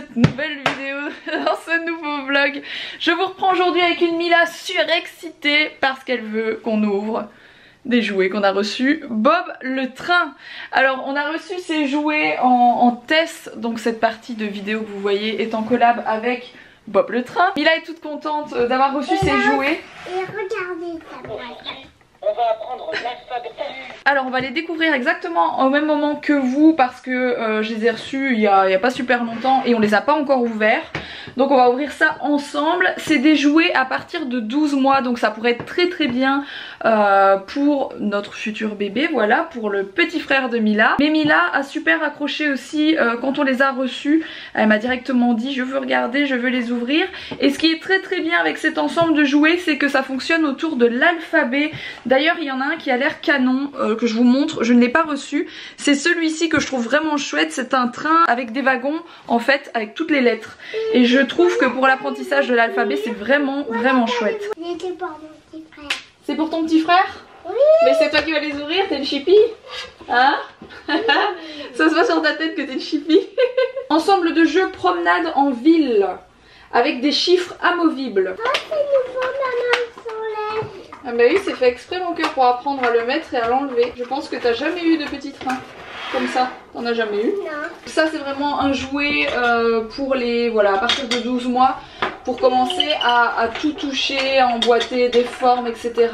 cette nouvelle vidéo, dans ce nouveau vlog. Je vous reprends aujourd'hui avec une Mila surexcitée parce qu'elle veut qu'on ouvre des jouets qu'on a reçus. Bob le train. Alors on a reçu ces jouets en test, donc cette partie de vidéo que vous voyez est en collab avec Bob le train. Mila est toute contente d'avoir reçu ces jouets. Et regardez ça. On va apprendre l'alphabet. Alors on va les découvrir exactement au même moment que vous parce que je les ai reçus il y a pas super longtemps et on les a pas encore ouverts. Donc on va ouvrir ça ensemble. C'est des jouets à partir de 12 mois, donc ça pourrait être très bien pour notre futur bébé, voilà, pour le petit frère de Mila. Mais Mila a super accroché aussi quand on les a reçus. Elle m'a directement dit je veux regarder, je veux les ouvrir. Et ce qui est très bien avec cet ensemble de jouets, c'est que ça fonctionne autour de l'alphabet. D'ailleurs il y en a un qui a l'air canon, que je vous montre, je ne l'ai pas reçu. C'est celui-ci que je trouve vraiment chouette. C'est un train avec des wagons en fait avec toutes les lettres. Et je trouve que pour l'apprentissage de l'alphabet c'est vraiment chouette. C'était pour mon petit frère. C'est pour ton petit frère? Oui. Mais c'est toi qui vas les ouvrir, t'es une chipie? Hein? Ça se voit sur ta tête que t'es une chipie. Ensemble de jeux promenade en ville avec des chiffres amovibles. Oh, c'est nouveau, maman, sur l'air. Ah bah oui, c'est fait exprès mon cœur pour apprendre à le mettre et à l'enlever. Je pense que t'as jamais eu de petit train comme ça. T'en as jamais eu? Non. Ça c'est vraiment un jouet pour les, voilà, à partir de 12 mois, pour commencer à tout toucher, à emboîter des formes, etc.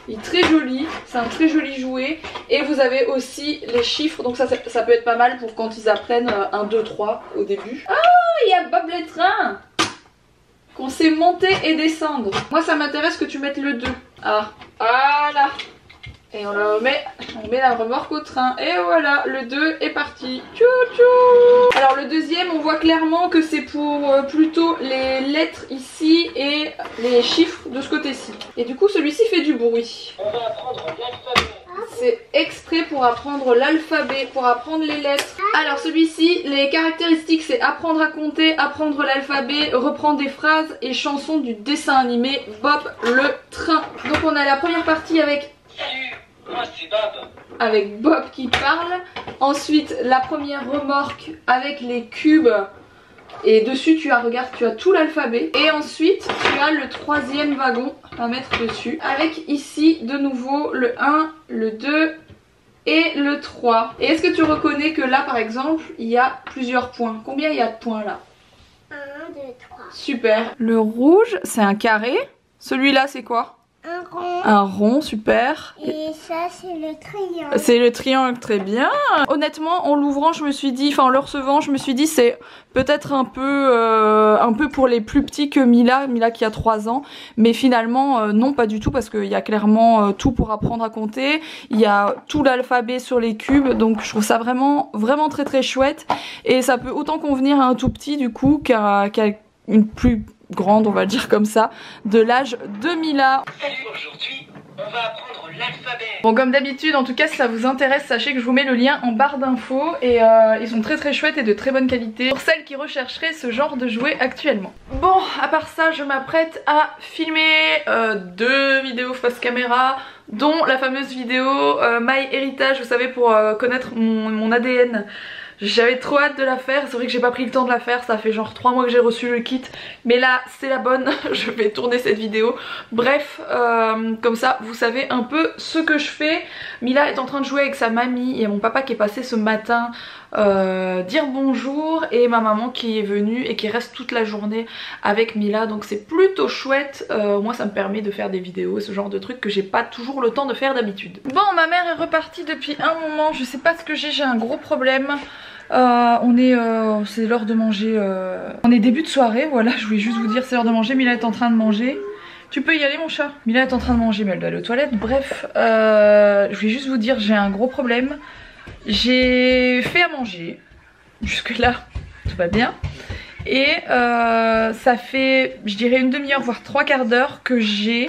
Il est très joli, c'est un très joli jouet. Et vous avez aussi les chiffres, donc ça peut être pas mal pour quand ils apprennent 1, 2, 3 au début. Ah, il y a Bob le train qu'on sait monter et descendre. Moi ça m'intéresse que tu mettes le 2. Ah, voilà. Et on met la remorque au train. Et voilà, le 2 est parti. Tchou tchou. Alors le deuxième, on voit clairement que c'est pour plutôt les lettres ici et les chiffres de ce côté-ci. Et du coup, celui-ci fait du bruit. On va apprendre l'alphabet. C'est exprès pour apprendre l'alphabet, pour apprendre les lettres. Alors celui-ci, les caractéristiques, c'est apprendre à compter, apprendre l'alphabet, reprendre des phrases et chansons du dessin animé Bob le train. Donc on a la première partie avec... Salut, moi c'est Bob. Avec Bob qui parle. Ensuite la première remorque avec les cubes. Et dessus tu as, regarde, tu as tout l'alphabet. Et ensuite tu as le troisième wagon à mettre dessus. Avec ici de nouveau le 1, le 2 et le 3. Et est-ce que tu reconnais que là par exemple il y a plusieurs points? Combien il y a de points là? 1, 2, 3. Super. Le rouge c'est un carré. Celui-là c'est quoi? Un rond. Un rond, super. Et ça, c'est le triangle. C'est le triangle, très bien. Honnêtement, en l'ouvrant, je me suis dit, enfin en le recevant, je me suis dit c'est peut-être un peu pour les plus petits que Mila qui a 3 ans. Mais finalement, non, pas du tout, parce qu'il y a clairement tout pour apprendre à compter. Il y a tout l'alphabet sur les cubes, donc je trouve ça vraiment très chouette. Et ça peut autant convenir à un tout petit du coup qu'à une plus grande, on va dire comme ça, de l'âge de Mila. Salut, aujourd'hui, on va apprendre l'alphabet. Bon, comme d'habitude, en tout cas si ça vous intéresse, sachez que je vous mets le lien en barre d'infos. Et ils sont très chouettes et de très bonne qualité pour celles qui rechercheraient ce genre de jouets actuellement. Bon, à part ça, je m'apprête à filmer 2 vidéos face caméra, dont la fameuse vidéo My Héritage, vous savez, pour connaître mon ADN. J'avais trop hâte de la faire, c'est vrai que j'ai pas pris le temps de la faire, ça fait genre 3 mois que j'ai reçu le kit. Mais là c'est la bonne, je vais tourner cette vidéo. Bref, comme ça vous savez un peu ce que je fais. Mila est en train de jouer avec sa mamie, il y a mon papa qui est passé ce matin dire bonjour. Et ma maman qui est venue et qui reste toute la journée avec Mila. Donc c'est plutôt chouette, moi ça me permet de faire des vidéos, ce genre de trucs que j'ai pas toujours le temps de faire d'habitude. Bon, ma mère est repartie depuis un moment, je sais pas ce que j'ai un gros problème. C'est l'heure de manger, on est début de soirée, voilà, je voulais juste vous dire c'est l'heure de manger. Mila est en train de manger. Tu peux y aller mon chat. Mila est en train de manger mais elle doit aller aux toilettes. Bref, je voulais juste vous dire j'ai un gros problème. J'ai fait à manger, jusque là tout va bien. Et ça fait je dirais une demi-heure voire 3/4 d'heure que j'ai...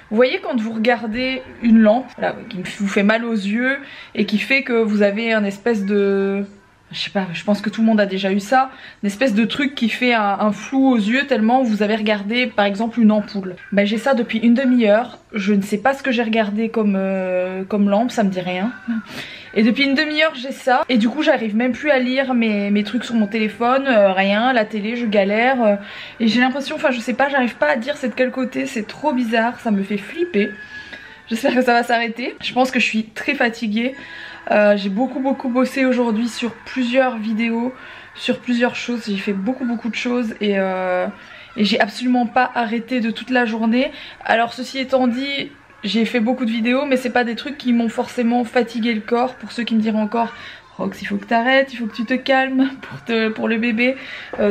Vous voyez quand vous regardez une lampe, voilà, qui vous fait mal aux yeux et qui fait que vous avez un espèce de... Je sais pas, je pense que tout le monde a déjà eu ça, une espèce de truc qui fait un flou aux yeux tellement vous avez regardé par exemple une ampoule. Bah j'ai ça depuis une demi-heure, je ne sais pas ce que j'ai regardé comme lampe, ça me dit rien. Et depuis une demi-heure j'ai ça. Et du coup j'arrive même plus à lire mes trucs sur mon téléphone, rien, la télé je galère. Et j'ai l'impression, enfin je sais pas, j'arrive pas à dire c'est de quel côté, c'est trop bizarre, ça me fait flipper. J'espère que ça va s'arrêter. Je pense que je suis très fatiguée. J'ai beaucoup bossé aujourd'hui sur plusieurs vidéos, sur plusieurs choses. J'ai fait beaucoup de choses et j'ai absolument pas arrêté de toute la journée. Alors ceci étant dit, j'ai fait beaucoup de vidéos mais c'est pas des trucs qui m'ont forcément fatigué le corps. Pour ceux qui me diraient encore Rox, il faut que t'arrêtes, il faut que tu te calmes pour le bébé.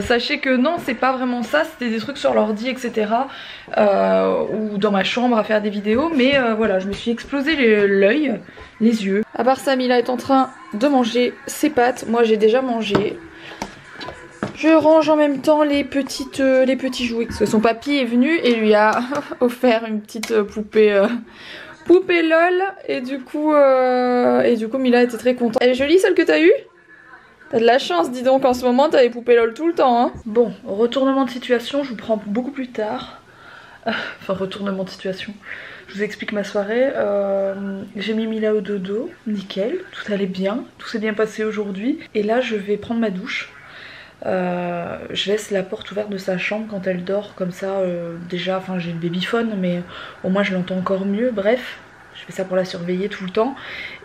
Sachez que non, c'est pas vraiment ça, c'était des trucs sur l'ordi etc. Ou dans ma chambre à faire des vidéos. Mais voilà, je me suis explosé l'œil, les yeux. À part ça, Mila est en train de manger ses pâtes. Moi j'ai déjà mangé. Je range en même temps les petits jouets. Parce que son papy est venu et lui a offert une petite poupée LOL. Et du coup Mila était très contente. Elle est jolie celle que t'as eue? T'as de la chance, dis donc, en ce moment t'as les poupées LOL tout le temps hein. Bon, retournement de situation, je vous prends beaucoup plus tard. Enfin retournement de situation. Je vous explique ma soirée. J'ai mis Mila au dodo, nickel, tout allait bien, tout s'est bien passé aujourd'hui. Et là je vais prendre ma douche. Je laisse la porte ouverte de sa chambre quand elle dort comme ça, déjà, enfin j'ai le babyphone mais au moins je l'entends encore mieux, bref je fais ça pour la surveiller tout le temps.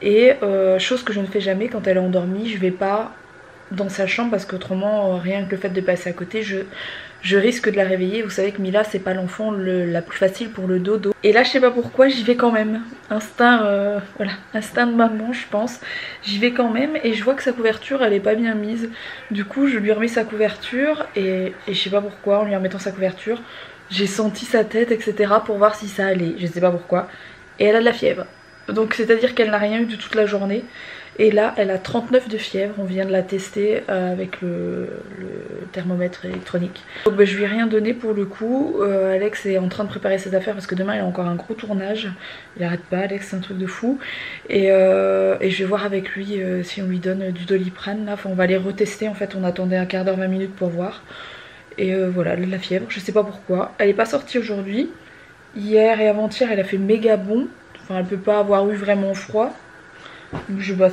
Et chose que je ne fais jamais, quand elle est endormie je vais pas dans sa chambre parce qu'autrement rien que le fait de passer à côté je risque de la réveiller. Vous savez que Mila c'est pas l'enfant la plus facile pour le dodo. Et là je sais pas pourquoi j'y vais quand même. Instinct, voilà, instinct de maman je pense. J'y vais quand même et je vois que sa couverture elle est pas bien mise. Du coup je lui remets sa couverture et je sais pas pourquoi en lui remettant sa couverture j'ai senti sa tête etc. pour voir si ça allait. Je sais pas pourquoi. Et elle a de la fièvre. Donc c'est à dire qu'elle n'a rien eu de toute la journée. Et là elle a 39 de fièvre, on vient de la tester avec le thermomètre électronique. Donc bah, je lui ai rien donné pour le coup. Alex est en train de préparer ses affaires parce que demain il a encore un gros tournage. Il arrête pas, Alex, c'est un truc de fou. Et je vais voir avec lui si on lui donne du Doliprane là. Enfin, on va les retester en fait, on attendait un quart d'heure, 20 minutes pour voir. Et voilà, elle a de la fièvre, je sais pas pourquoi. Elle est pas sortie aujourd'hui. Hier et avant-hier elle a fait méga bon. Enfin elle peut pas avoir eu vraiment froid.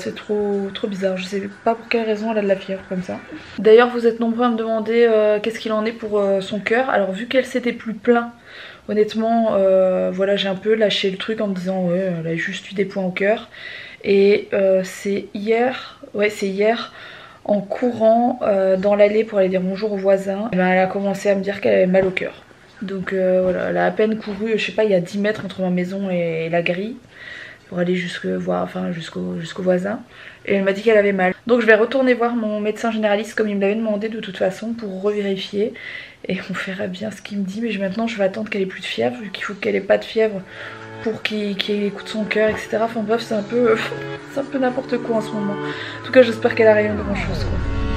C'est trop bizarre, je sais pas pour quelle raison elle a de la fièvre comme ça. D'ailleurs vous êtes nombreux à me demander qu'est-ce qu'il en est pour son cœur. Alors vu qu'elle s'était plus plein, honnêtement voilà, j'ai un peu lâché le truc en me disant ouais elle a juste eu des points au cœur. Et c'est hier en courant dans l'allée pour aller dire bonjour aux voisins, elle a commencé à me dire qu'elle avait mal au cœur. Donc voilà, elle a à peine couru, je sais pas, il y a 10 mètres entre ma maison et la grille pour aller jusqu'au voisin. Et elle m'a dit qu'elle avait mal. Donc je vais retourner voir mon médecin généraliste comme il me l'avait demandé de toute façon pour revérifier. Et on verra bien ce qu'il me dit. Mais maintenant je vais attendre qu'elle ait plus de fièvre, vu qu'il faut qu'elle ait pas de fièvre pour qu'il écoute son cœur, etc. Enfin bref, c'est un peu n'importe quoi en ce moment. En tout cas j'espère qu'elle a rien de grand chose quoi.